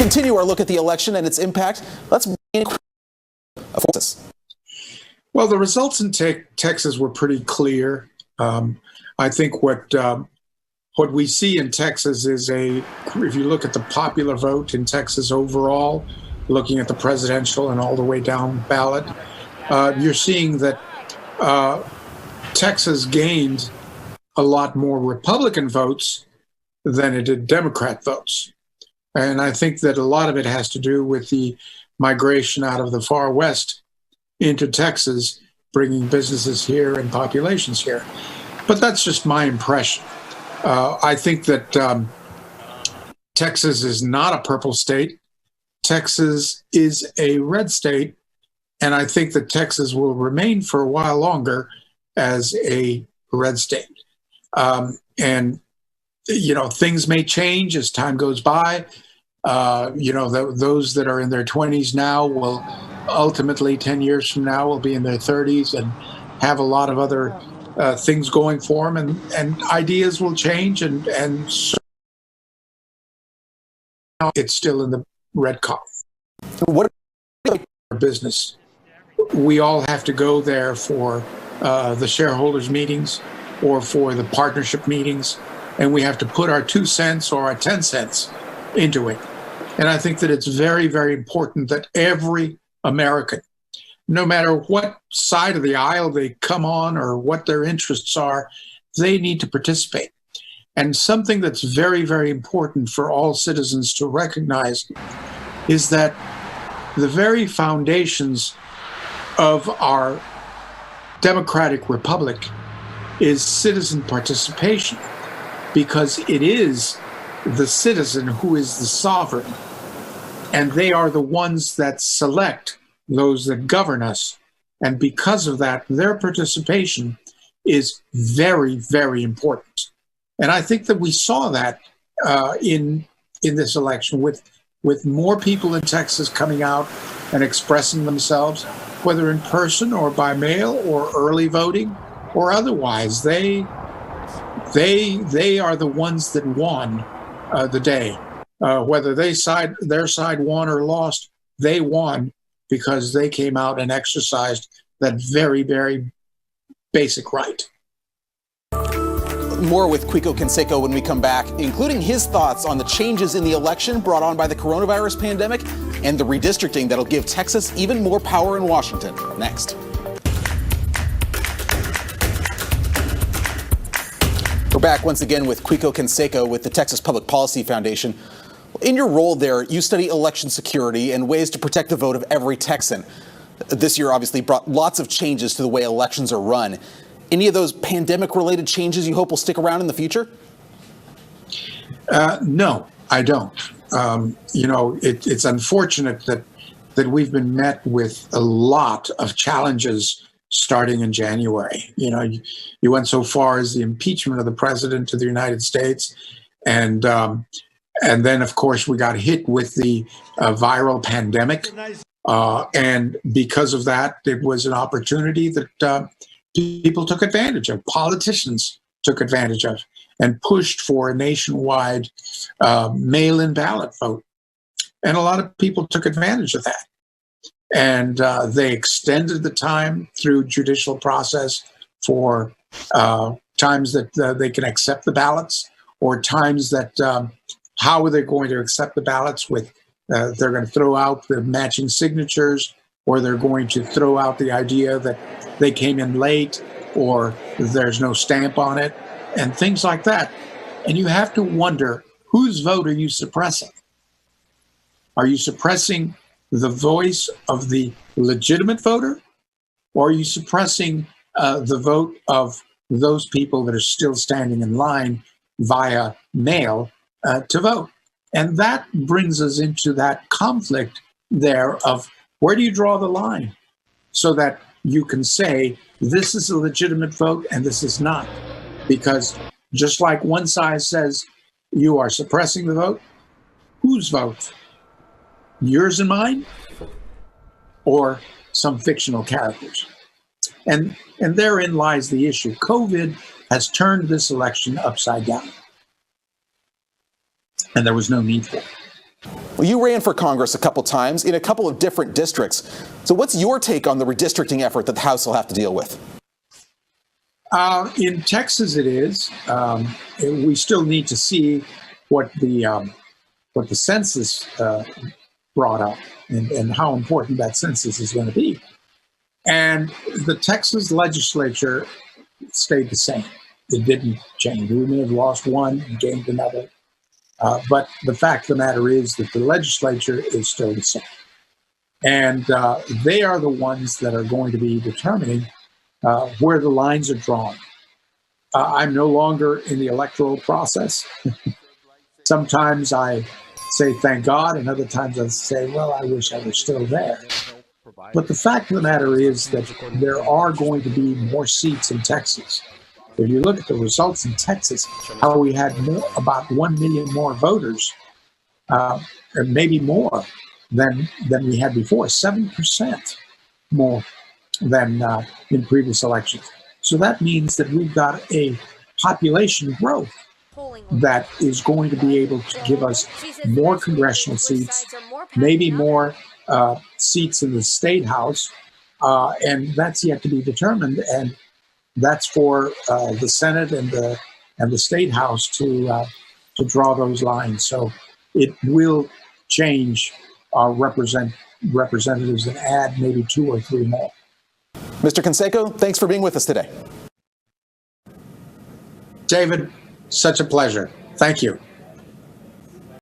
continue our look at the election and its impact, let's begin with Well, the results in Texas were pretty clear. I think what we see in Texas is if you look at the popular vote in Texas overall, looking at the presidential and all the way down ballot, you're seeing that Texas gained a lot more Republican votes than it did Democrat votes. And I think that a lot of it has to do with the migration out of the far west into Texas, bringing businesses here and populations here. But that's just my impression. I think that Texas is not a purple state. Texas is a red state. And I think that Texas will remain for a while longer as a red state. And, things may change as time goes by. Those that are in their 20s now will ultimately 10 years from now will be in their 30s and have a lot of other things going for them, and ideas will change, and so it's still in the red column. What business? We all have to go there for the shareholders meetings or for the partnership meetings, and we have to put our 2 cents or our 10 cents into it. And I think that it's very, very important that every American, no matter what side of the aisle they come on or what their interests are, they need to participate. And something that's very, very important for all citizens to recognize is that the very foundations of our democratic republic is citizen participation, because it is the citizen who is the sovereign, and they are the ones that select those that govern us. And because of that, their participation is very, very important. And I think that we saw that in this election with more people in Texas coming out and expressing themselves, whether in person or by mail or early voting or otherwise. They are the ones that won the day. Whether their side won or lost, they won because they came out and exercised that very, very basic right. More with Quico Canseco when we come back, including his thoughts on the changes in the election brought on by the coronavirus pandemic and the redistricting that'll give Texas even more power in Washington. Next. We're back once again with Quico Canseco with the Texas Public Policy Foundation. In your role there, you study election security and ways to protect the vote of every Texan. This year obviously brought lots of changes to the way elections are run. Any of those pandemic-related changes you hope will stick around in the future? No, I don't. It's unfortunate that we've been met with a lot of challenges starting in January. You went so far as the impeachment of the president of the United States, and then, of course, we got hit with the viral pandemic. And because of that, it was an opportunity that people took advantage of, politicians took advantage of, and pushed for a nationwide mail-in ballot vote. And a lot of people took advantage of that. And they extended the time through judicial process for times that they can accept the ballots, or times that how are they going to accept the ballots with they're going to throw out the matching signatures, or they're going to throw out the idea that they came in late, or there's no stamp on it, and things like that. And you have to wonder, whose vote are you suppressing? Are you suppressing the voice of the legitimate voter, or are you suppressing the vote of those people that are still standing in line via mail to vote? And that brings us into that conflict there of where do you draw the line so that you can say this is a legitimate vote and this is not? Because just like one side says you are suppressing the vote, whose vote? Yours and mine, or some fictional characters? And therein lies the issue. COVID has turned this election upside down, and there was no need for it. Well, you ran for Congress a couple times in a couple of different districts. So what's your take on the redistricting effort that the House will have to deal with? In Texas, it is. We still need to see what the census brought up and how important that census is going to be. And the Texas legislature stayed the same. It didn't change. We may have lost one and gained another. But the fact of the matter is that the legislature is still the same. And they are the ones that are going to be determining where the lines are drawn. I'm no longer in the electoral process. Sometimes I say, thank God, and other times I say, well, I wish I were still there. But the fact of the matter is that there are going to be more seats in Texas. If you look at the results in Texas, how we had about 1 million more voters, or maybe more than we had before, 7% more than in previous elections. So that means that we've got a population growth that is going to be able to give us more congressional seats, maybe more seats in the state house, and that's yet to be determined. And that's for the Senate and the state house to draw those lines. So it will change our representatives and add maybe 2 or 3 more. Mr. Canseco, thanks for being with us today. David, such a pleasure. Thank you.